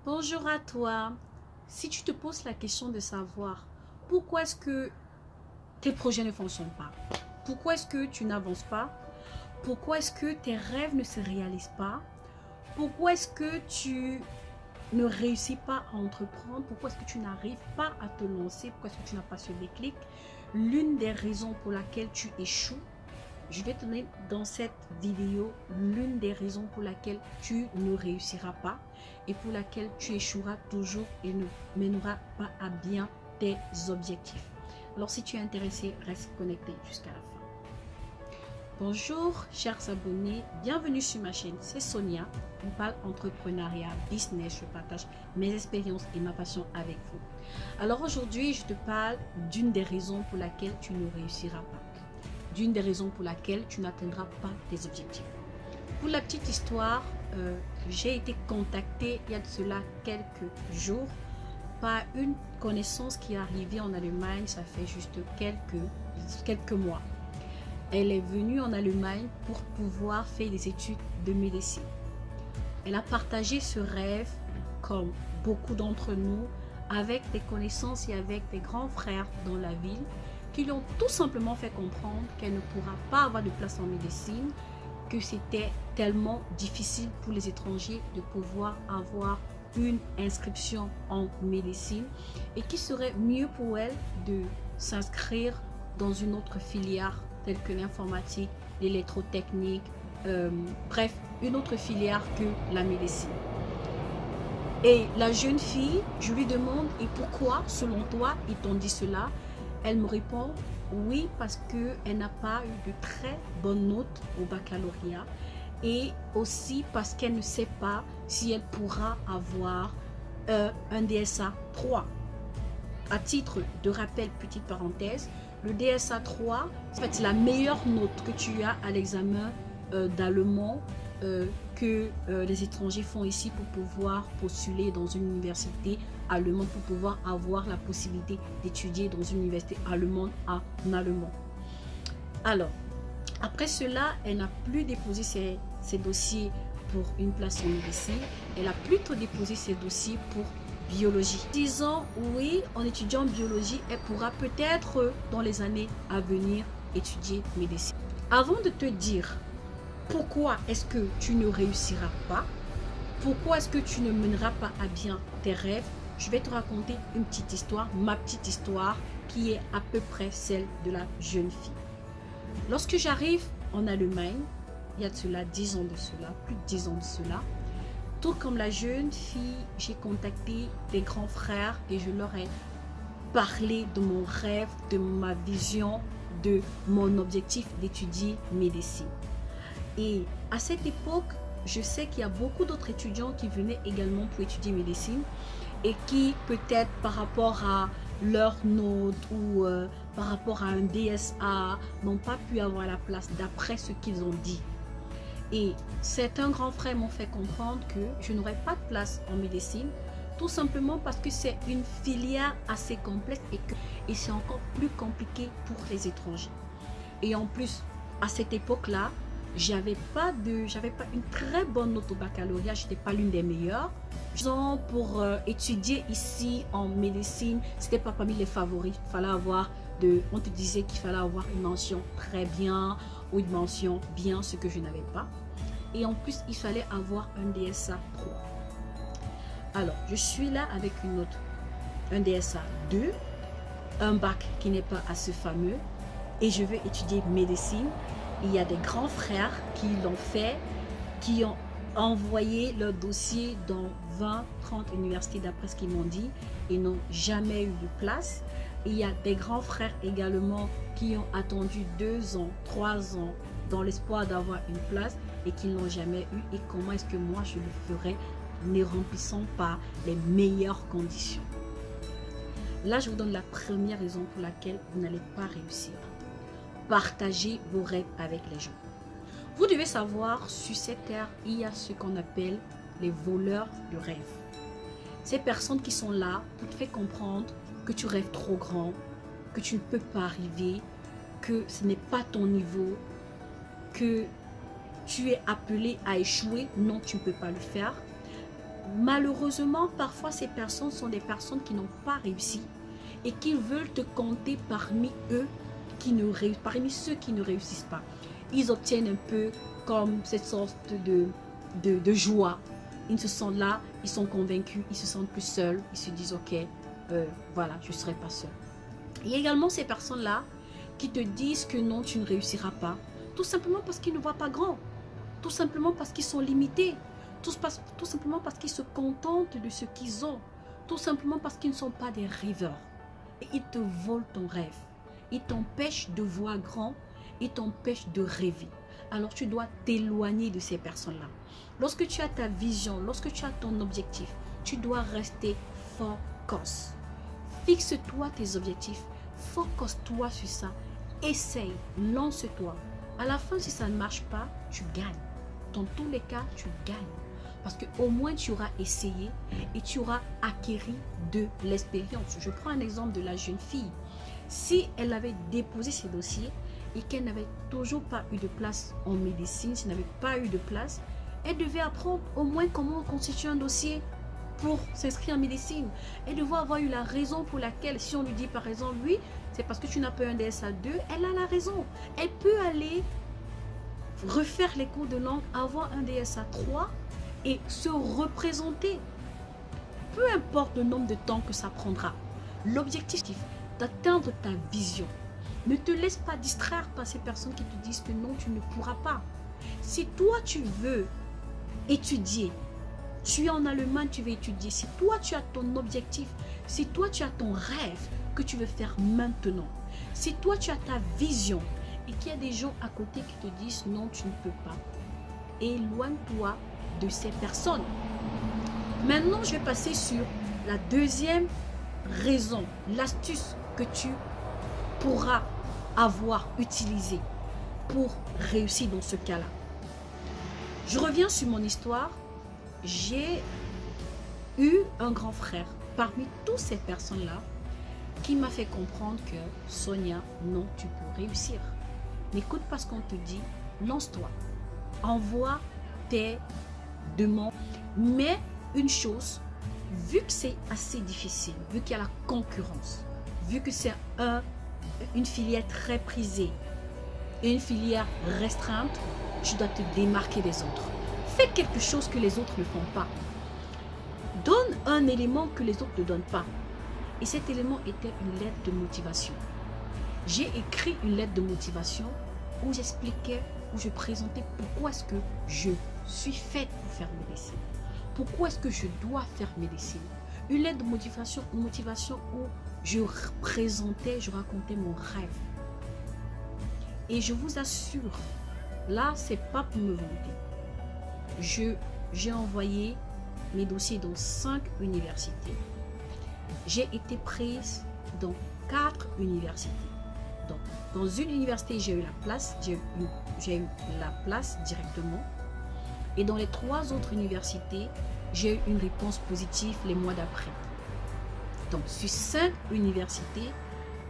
Bonjour à toi. Si tu te poses la question de savoir pourquoi est-ce que tes projets ne fonctionnent pas, pourquoi est-ce que tu n'avances pas, pourquoi est-ce que tes rêves ne se réalisent pas, pourquoi est-ce que tu ne réussis pas à entreprendre, pourquoi est-ce que tu n'arrives pas à te lancer, pourquoi est-ce que tu n'as pas ce déclic, l'une des raisons pour laquelle tu échoues, je vais te donner dans cette vidéo l'une des raisons pour laquelle tu ne réussiras pas et pour laquelle tu échoueras toujours et ne mèneras pas à bien tes objectifs. Alors si tu es intéressé, reste connecté jusqu'à la fin. Bonjour chers abonnés, bienvenue sur ma chaîne, c'est Sonia. On parle entrepreneuriat, business, je partage mes expériences et ma passion avec vous. Alors aujourd'hui, je te parle d'une des raisons pour laquelle tu ne réussiras pas. D'une des raisons pour laquelle tu n'atteindras pas tes objectifs. Pour la petite histoire, j'ai été contactée il y a de cela quelques jours par une connaissance qui est arrivée en Allemagne, ça fait juste quelques mois. Elle est venue en Allemagne pour pouvoir faire des études de médecine. Elle a partagé ce rêve, comme beaucoup d'entre nous, avec des connaissances et avec des grands frères dans la ville, qui lui ont tout simplement fait comprendre qu'elle ne pourra pas avoir de place en médecine, que c'était tellement difficile pour les étrangers de pouvoir avoir une inscription en médecine et qu'il serait mieux pour elle de s'inscrire dans une autre filière telle que l'informatique, l'électrotechnique, bref, une autre filière que la médecine. Et la jeune fille, je lui demande, et pourquoi, selon toi, ils t'ont dit cela? Elle me répond, oui, parce qu'elle n'a pas eu de très bonnes notes au baccalauréat et aussi parce qu'elle ne sait pas si elle pourra avoir un DSA 3. À titre de rappel, petite parenthèse, le DSA 3, c'est la meilleure note que tu as à l'examen d'allemand que les étrangers font ici pour pouvoir postuler dans une université allemande, pour pouvoir avoir la possibilité d'étudier dans une université allemande en allemand. Alors, après cela, elle n'a plus déposé ses dossiers pour une place en médecine. Elle a plutôt déposé ses dossiers pour biologie. Disant oui, en étudiant biologie, elle pourra peut-être dans les années à venir étudier médecine. Avant de te dire pourquoi est-ce que tu ne réussiras pas, pourquoi est-ce que tu ne mèneras pas à bien tes rêves, je vais te raconter une petite histoire, ma petite histoire, qui est à peu près celle de la jeune fille. Lorsque j'arrive en Allemagne, il y a de cela 10 ans de cela, plus de 10 ans de cela, tout comme la jeune fille, j'ai contacté des grands frères et je leur ai parlé de mon rêve, de ma vision, de mon objectif d'étudier médecine. Et à cette époque, je sais qu'il y a beaucoup d'autres étudiants qui venaient également pour étudier médecine et qui peut-être par rapport à leur note ou par rapport à un DSA n'ont pas pu avoir la place d'après ce qu'ils ont dit. Et certains grands frères m'ont fait comprendre que je n'aurais pas de place en médecine tout simplement parce que c'est une filière assez complexe et c'est encore plus compliqué pour les étrangers. Et en plus, à cette époque-là, j'avais pas une très bonne note au baccalauréat, j'étais pas l'une des meilleures. Pour étudier ici en médecine, c'était pas parmi les favoris. Il fallait avoir on te disait qu'il fallait avoir une mention très bien ou une mention bien, ce que je n'avais pas. Et en plus, il fallait avoir un DSA 3. Alors, je suis là avec une note, un DSA 2, un bac qui n'est pas assez fameux et je veux étudier médecine. Il y a des grands frères qui l'ont fait, qui ont envoyé leur dossier dans 20-30 universités d'après ce qu'ils m'ont dit et n'ont jamais eu de place. Il y a des grands frères également qui ont attendu 2 ans, 3 ans dans l'espoir d'avoir une place et qui ne l'ont jamais eu. Et comment est-ce que moi je le ferais ne remplissant pas les meilleures conditions? Là, je vous donne la première raison pour laquelle vous n'allez pas réussir. Partagez vos rêves avec les gens. Vous devez savoir, sur cette terre, il y a ce qu'on appelle les voleurs de rêves. Ces personnes qui sont là pour te faire comprendre que tu rêves trop grand, que tu ne peux pas arriver, que ce n'est pas ton niveau, que tu es appelé à échouer. Non, tu ne peux pas le faire. malheureusement, parfois ces personnes sont des personnes qui n'ont pas réussi et qui veulent te compter parmi eux, parmi ceux qui ne réussissent pas. Ils obtiennent un peu comme cette sorte de joie. Ils se sentent là, ils sont convaincus, ils se sentent plus seuls, ils se disent ok, voilà, je ne serai pas seul. Il y a également ces personnes-là qui te disent que non, tu ne réussiras pas, tout simplement parce qu'ils ne voient pas grand, tout simplement parce qu'ils sont limités, tout simplement parce qu'ils se contentent de ce qu'ils ont, tout simplement parce qu'ils ne sont pas des rêveurs. Et ils te volent ton rêve, ils t'empêchent de voir grand, ils t'empêchent de rêver. Alors tu dois t'éloigner de ces personnes-là. Lorsque tu as ta vision, lorsque tu as ton objectif, tu dois rester focus. Fixe-toi tes objectifs, focus-toi sur ça, essaye, lance-toi. À la fin, si ça ne marche pas, tu gagnes. Dans tous les cas, tu gagnes. Parce qu'au moins, tu auras essayé et tu auras acquis de l'expérience. Je prends un exemple de la jeune fille. Si elle avait déposé ses dossiers et qu'elle n'avait toujours pas eu de place en médecine, s'il n'avait pas eu de place, elle devait apprendre au moins comment constituer un dossier pour s'inscrire en médecine. Elle devait avoir eu la raison pour laquelle, si on lui dit par exemple, oui, c'est parce que tu n'as pas un DSA 2, elle a la raison. Elle peut aller refaire les cours de langue, avoir un DSA 3 et se représenter. Peu importe le nombre de temps que ça prendra. L'objectif d'atteindre ta vision. Ne te laisse pas distraire par ces personnes qui te disent que non, tu ne pourras pas. Si toi, tu veux étudier, tu es en Allemagne, tu veux étudier. Si toi, tu as ton objectif, si toi, tu as ton rêve que tu veux faire maintenant, si toi, tu as ta vision et qu'il y a des gens à côté qui te disent non, tu ne peux pas, éloigne-toi de ces personnes. Maintenant, je vais passer sur la deuxième raison, l'astuce que tu pourras avoir utilisée pour réussir dans ce cas-là. Je reviens sur mon histoire. J'ai eu un grand frère parmi toutes ces personnes-là qui m'a fait comprendre que Sonia, non, tu peux réussir. N'écoute pas ce qu'on te dit, lance-toi. Envoie tes demandes. Mais une chose, vu que c'est assez difficile, vu qu'il y a la concurrence, vu que c'est une filière très prisée et une filière restreinte, tu dois te démarquer des autres. Fais quelque chose que les autres ne font pas. Donne un élément que les autres ne donnent pas. Et cet élément était une lettre de motivation. J'ai écrit une lettre de motivation où j'expliquais, où je présentais pourquoi est-ce que je suis faite pour faire médecine. Pourquoi est-ce que je dois faire médecine. Une lettre de motivation où je présentais, je racontais mon rêve. Et je vous assure, là, c'est pas pour me vanter. J'ai envoyé mes dossiers dans 5 universités. J'ai été prise dans 4 universités. Donc, dans une université, j'ai eu la place, j'ai eu la place directement. Et dans les 3 autres universités, j'ai eu une réponse positive les mois d'après. Donc, sur 5 universités,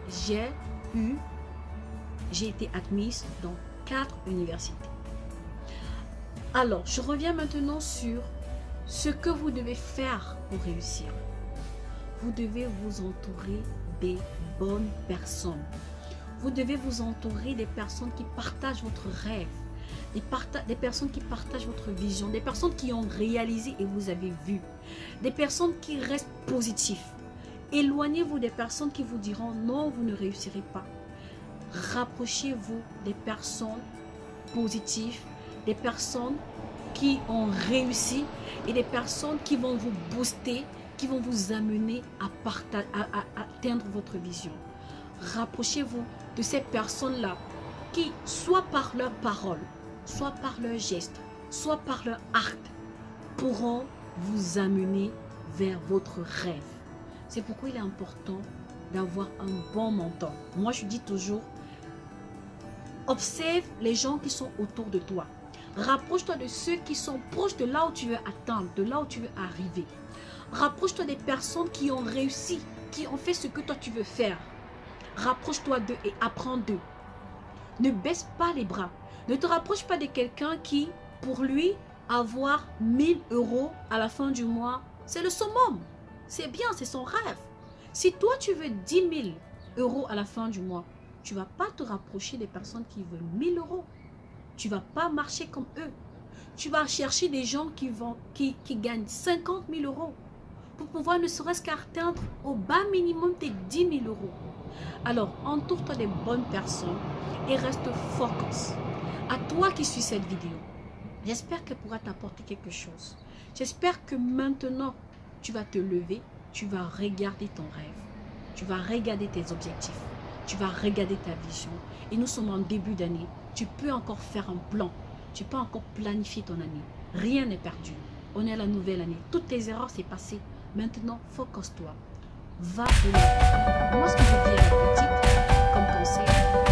j'ai été admise dans 4 universités. Alors, je reviens maintenant sur ce que vous devez faire pour réussir. Vous devez vous entourer des bonnes personnes. Vous devez vous entourer des personnes qui partagent votre rêve, des personnes qui partagent votre vision, des personnes qui ont réalisé et vous avez vu, des personnes qui restent positives. Éloignez-vous des personnes qui vous diront non, vous ne réussirez pas. Rapprochez-vous des personnes positives, des personnes qui ont réussi et des personnes qui vont vous booster, qui vont vous amener à atteindre votre vision. Rapprochez-vous de ces personnes-là qui, soit par leurs paroles, soit par leurs gestes, soit par leurs actes, pourront vous amener vers votre rêve. C'est pourquoi il est important d'avoir un bon mentor. Moi, je dis toujours, observe les gens qui sont autour de toi. Rapproche-toi de ceux qui sont proches de là où tu veux atteindre, de là où tu veux arriver. Rapproche-toi des personnes qui ont réussi, qui ont fait ce que toi tu veux faire. Rapproche-toi d'eux et apprends d'eux. Ne baisse pas les bras. Ne te rapproche pas de quelqu'un qui, pour lui, avoir 1000 euros à la fin du mois, c'est le summum. C'est bien, c'est son rêve. Si toi, tu veux 10 000 euros à la fin du mois, tu ne vas pas te rapprocher des personnes qui veulent 1000 euros. Tu ne vas pas marcher comme eux. Tu vas chercher des gens qui gagnent 50 000 euros pour pouvoir ne serait-ce qu'atteindre au bas minimum tes 10 000 euros. Alors, entoure-toi des bonnes personnes et reste focus. À toi qui suis cette vidéo, j'espère qu'elle pourra t'apporter quelque chose. J'espère que maintenant, tu vas te lever, tu vas regarder ton rêve, tu vas regarder tes objectifs, tu vas regarder ta vision. Et nous sommes en début d'année. Tu peux encore faire un plan. Tu peux encore planifier ton année. Rien n'est perdu. On est à la nouvelle année. Toutes tes erreurs, c'est passé. Maintenant, focus-toi. Va de l'avant. Moi, ce que je dis à la petite, comme conseil,